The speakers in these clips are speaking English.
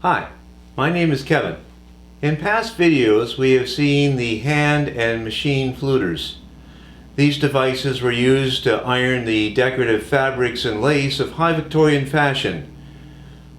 Hi, my name is Kevin. In past videos we have seen the hand and machine fluters. These devices were used to iron the decorative fabrics and lace of high Victorian fashion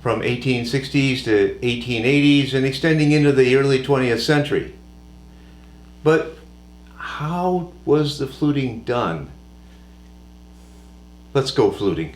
from 1860s to 1880s and extending into the early 20th century. But how was the fluting done? Let's go fluting.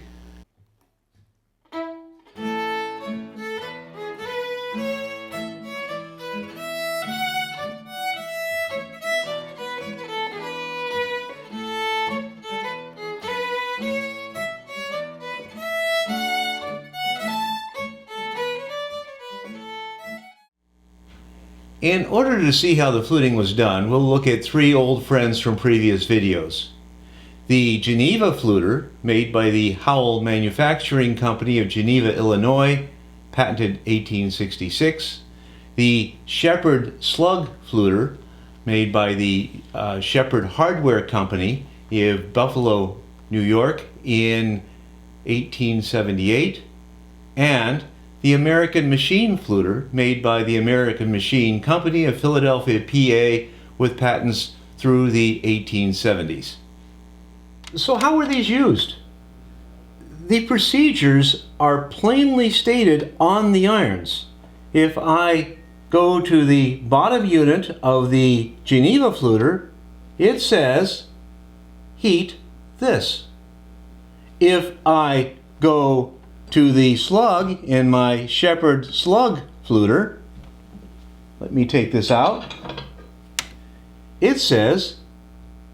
In order to see how the fluting was done, we'll look at three old friends from previous videos. The Geneva fluter, made by the Howell Manufacturing Company of Geneva, Illinois, patented 1866. The Shepherd slug fluter, made by the Shepherd Hardware Company of Buffalo, New York, in 1878. And the American machine fluter, made by the American Machine Company of Philadelphia, PA, with patents through the 1870s. So how were these used? The procedures are plainly stated on the irons. If I go to the bottom unit of the Geneva fluter, it says heat this. If I go to the slug in my Shepherd slug fluter, let me take this out, it says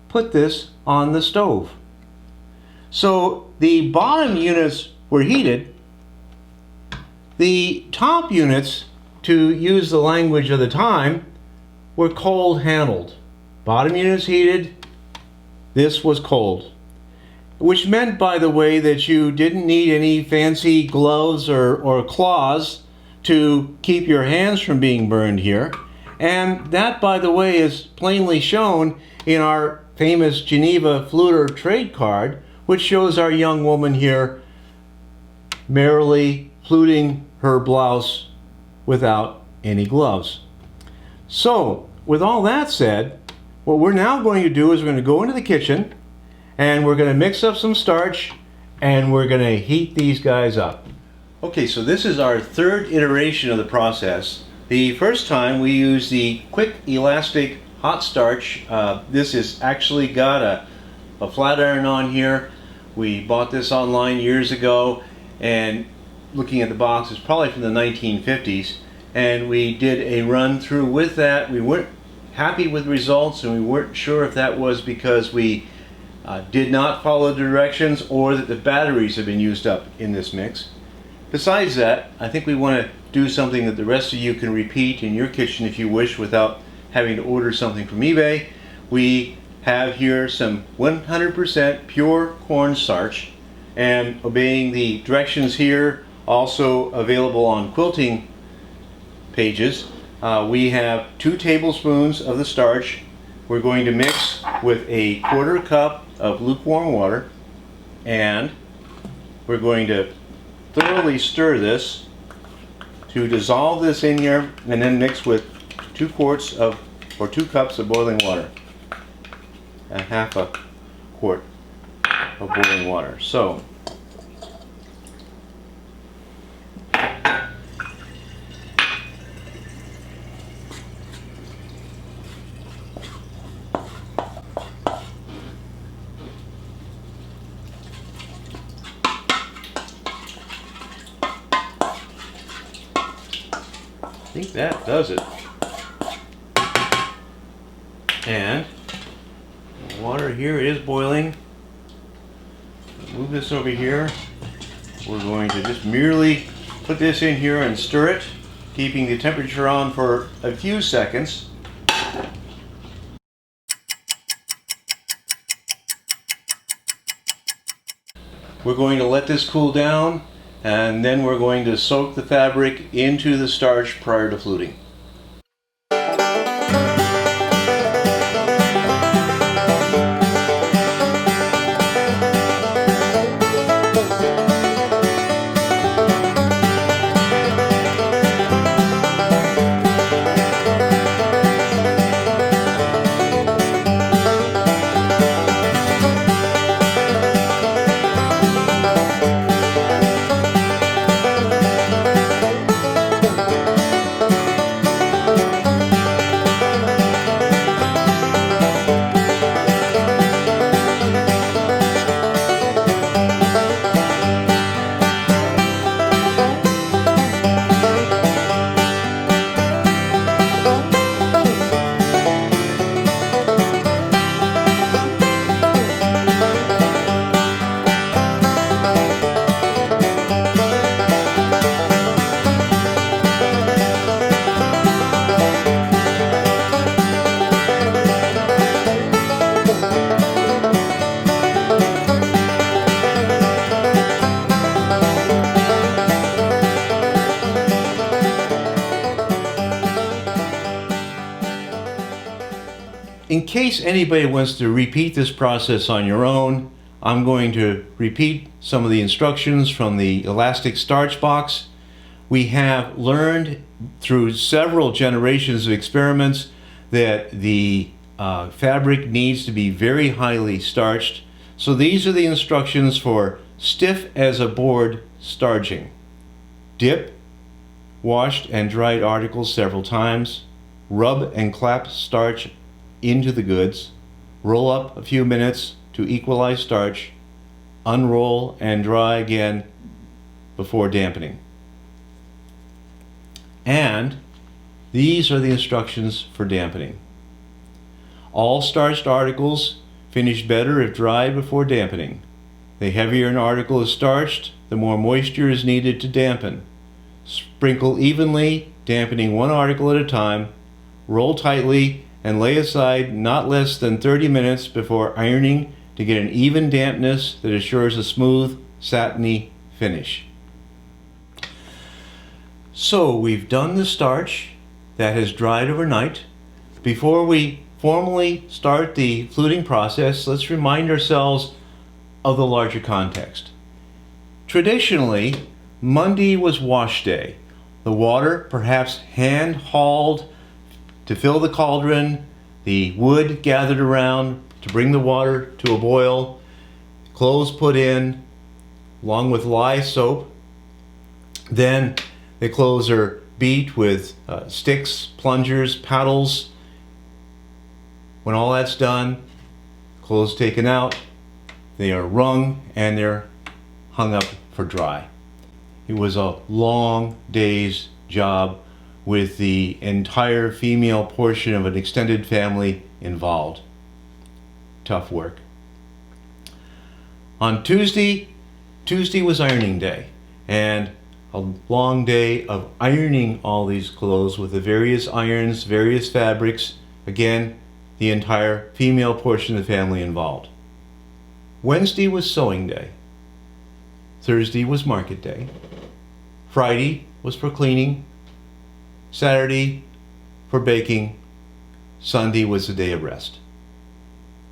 put this on the stove. So the bottom units were heated. The top units, to use the language of the time, were cold handled. Bottom units heated, this was cold. Which meant, by the way, that you didn't need any fancy gloves or claws to keep your hands from being burned here. And that, by the way, is plainly shown in our famous Geneva fluter trade card, which shows our young woman here merrily fluting her blouse without any gloves. So, with all that said, what we're now going to do is we're going to go into the kitchen and we're going to mix up some starch and we're going to heat these guys up. Okay, so this is our third iteration of the process. The first time we used the quick elastic hot starch. This has actually got a flat iron on here. We bought this online years ago, and looking at the box, it's probably from the 1950s, and we did a run through with that. We weren't happy with the results, and we weren't sure if that was because we did not follow the directions or that the batteries have been used up in this mix. Besides that, I think we want to do something that the rest of you can repeat in your kitchen if you wish without having to order something from eBay. We have here some 100% pure corn starch, and obeying the directions here, also available on quilting pages, we have 2 tablespoons of the starch. We're going to mix with a 1/4 cup of lukewarm water, and we're going to thoroughly stir this to dissolve this in here, and then mix with 2 cups of boiling water, and 1/2 quart of boiling water. So I think that does it. And the water here is boiling. Move this over here. We're going to just merely put this in here and stir it, keeping the temperature on for a few seconds. We're going to let this cool down, and then we're going to soak the fabric into the starch prior to fluting. in case anybody wants to repeat this process on your own, I'm going to repeat some of the instructions from the elastic starch box. We have learned through several generations of experiments that the fabric needs to be very highly starched. So these are the instructions for stiff as a board starching. Dip washed and dried articles several times. Rub and clap starch into the goods. Roll up a few minutes to equalize starch. Unroll and dry again before dampening. And these are the instructions for dampening. All starched articles finish better if dried before dampening. The heavier an article is starched, the more moisture is needed to dampen. Sprinkle evenly, dampening one article at a time. Roll tightly and lay aside not less than 30 minutes before ironing to get an even dampness that assures a smooth, satiny finish. So we've done the starch that has dried overnight. Before we formally start the fluting process, let's remind ourselves of the larger context. Traditionally, Monday was wash day. The water, perhaps hand-hauled to fill the cauldron, the wood gathered around to bring the water to a boil, clothes put in, along with lye soap. Then the clothes are beat with sticks, plungers, paddles. When all that's done, clothes taken out, they are wrung and they're hung up for dry. It was a long day's job with the entire female portion of an extended family involved. Tough work. On Tuesday was ironing day, and a long day of ironing all these clothes with the various irons, various fabrics. Again, the entire female portion of the family involved. Wednesday was sewing day. Thursday was market day. Friday was for cleaning. Saturday for baking. Sunday was a day of rest.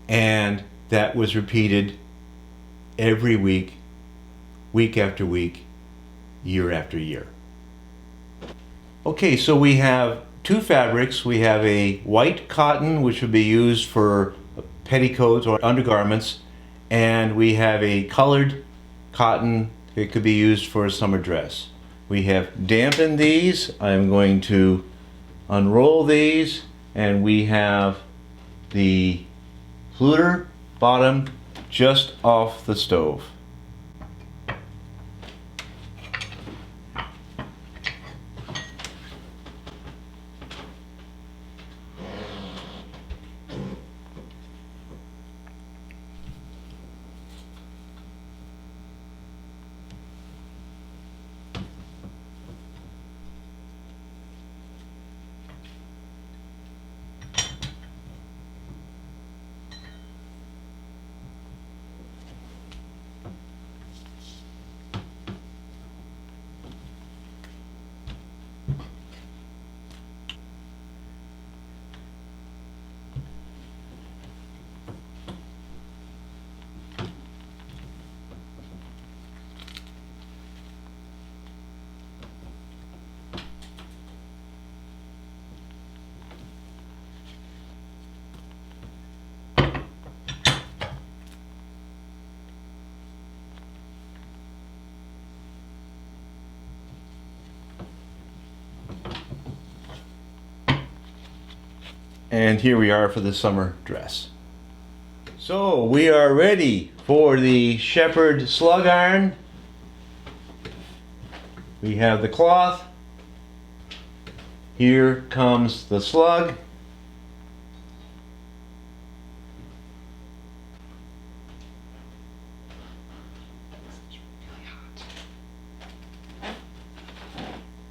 And that was repeated every week, week after week, year after year. Okay, so we have two fabrics. We have a white cotton, which would be used for petticoats or undergarments, and we have a colored cotton. It could be used for a summer dress. We have dampened these. I'm going to unroll these, and we have the fluter bottom just off the stove. And here we are for the summer dress. So we are ready for the shepherd slug iron. We have the cloth. Here comes the slug.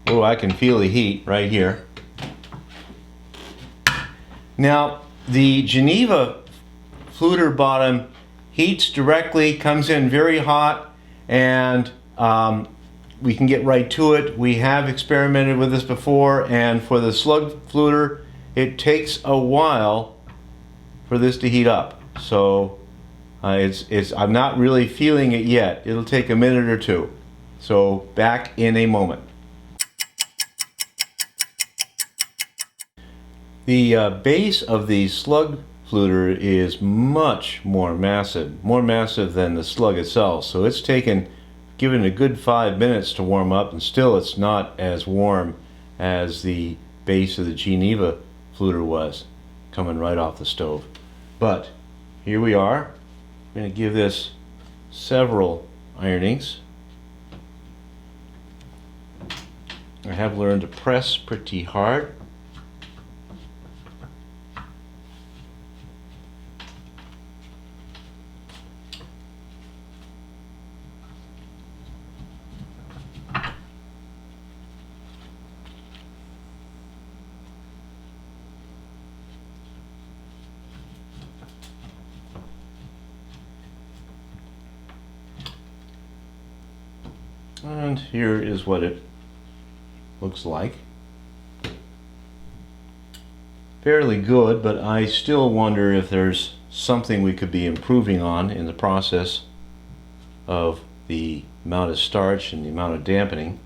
Oh, I can feel the heat right here. Now, the Geneva fluter bottom heats directly, comes in very hot, and we can get right to it. We have experimented with this before, and for the slug fluter, it takes a while for this to heat up. So I'm not really feeling it yet. It'll take a minute or two. So back in a moment. The base of the slug fluter is much more massive than the slug itself. So it's given a good 5 minutes to warm up, and still it's not as warm as the base of the Geneva fluter was, coming right off the stove. But here we are. I'm going to give this several ironings. I have learned to press pretty hard. And here is what it looks like. Fairly good, but I still wonder if there's something we could be improving on in the process of the amount of starch and the amount of dampening.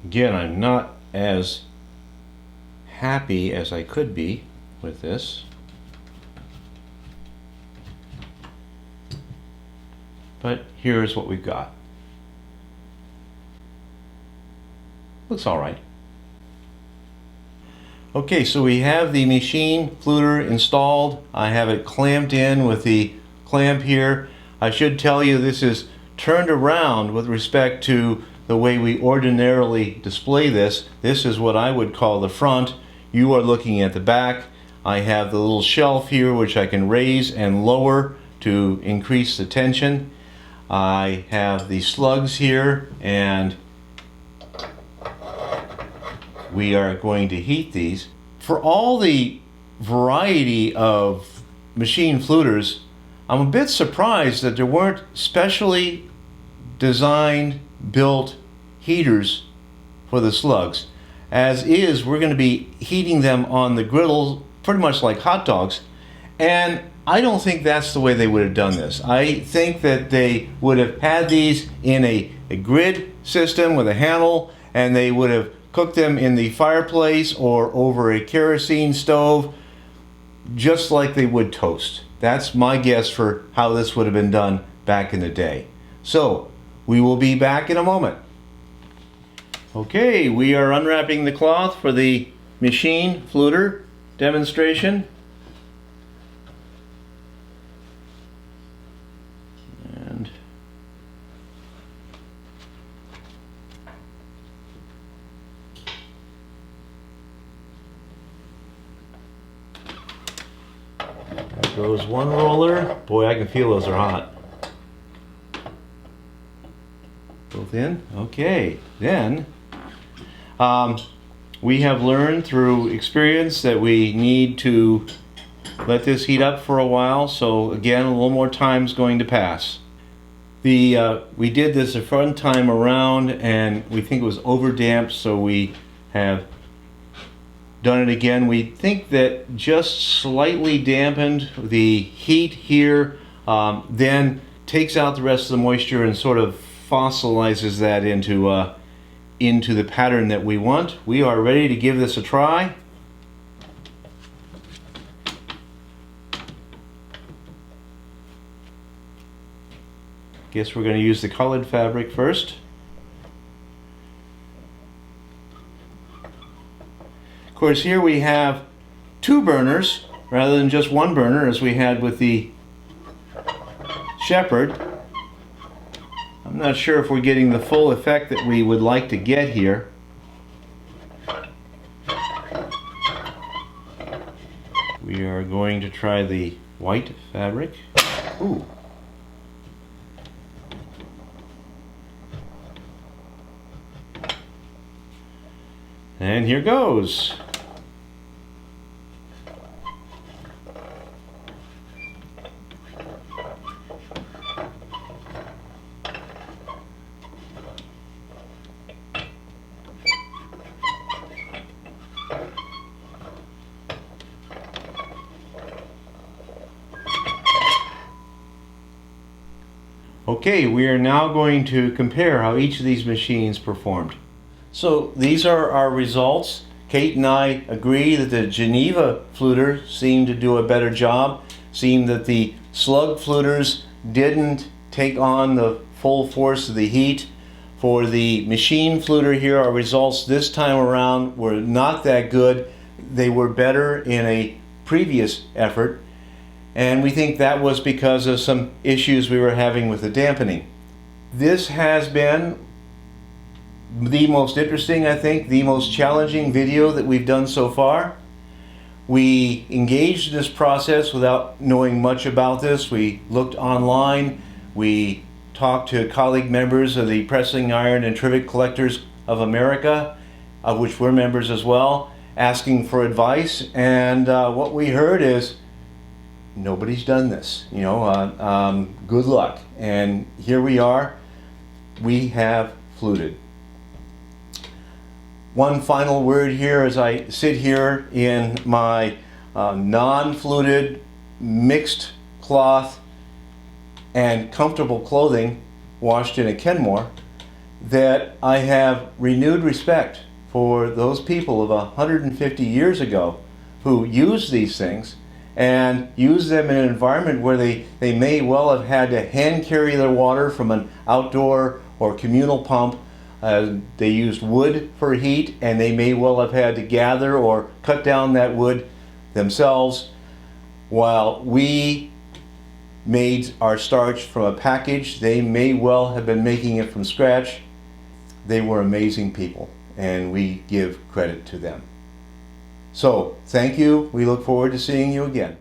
Again, I'm not as happy as I could be with this, but here's what we've got. Looks all right. Okay, so we have the machine fluter installed. I have it clamped in with the clamp here. I should tell you this is turned around with respect to the way we ordinarily display this. This is what I would call the front. You are looking at the back. I have the little shelf here which I can raise and lower to increase the tension. I have the slugs here, and we are going to heat these. For all the variety of machine fluters, I'm a bit surprised that there weren't specially designed, built heaters for the slugs. As is, we're going to be heating them on the griddle pretty much like hot dogs, and I don't think that's the way they would have done this. I think that they would have had these in a grid system with a handle, and they would have cooked them in the fireplace or over a kerosene stove just like they would toast. That's my guess for how this would have been done back in the day. So we will be back in a moment. Okay, we are unwrapping the cloth for the machine fluter demonstration. And there goes one roller. Boy, I can feel those are hot. Both in? Okay, then we have learned through experience that we need to let this heat up for a while, so again, a little more time is going to pass. We did this a front time around and we think it was over damped, so we have done it again. We think that just slightly dampened the heat here then takes out the rest of the moisture and sort of fossilizes that into the pattern that we want. We are ready to give this a try. Guess we're going to use the colored fabric first. Of course, here we have two burners rather than just one burner as we had with the Shepherd. I'm not sure if we're getting the full effect that we would like to get here. We are going to try the white fabric. Ooh. And here goes. Okay, we are now going to compare how each of these machines performed. So these are our results. Kate and I agree that the Geneva fluter seemed to do a better job. Seemed that the slug fluters didn't take on the full force of the heat. For the machine fluter here, our results this time around were not that good. They were better in a previous effort. And we think that was because of some issues we were having with the dampening. This has been the most interesting, I think, the most challenging video that we've done so far. We engaged in this process without knowing much about this. We looked online. We talked to colleague members of the Pressing Iron and Trivet Collectors of America, of which we're members as well, asking for advice. And what we heard is, nobody's done this, good luck. And here we are, we have fluted. One final word here as I sit here in my non-fluted, mixed cloth and comfortable clothing washed in a Kenmore, that I have renewed respect for those people of 150 years ago who used these things and use them in an environment where they may well have had to hand carry their water from an outdoor or communal pump. They used wood for heat, and they may well have had to gather or cut down that wood themselves, while we made our starch from a package. They may well have been making it from scratch. They were amazing people, and we give credit to them. So, thank you. We look forward to seeing you again.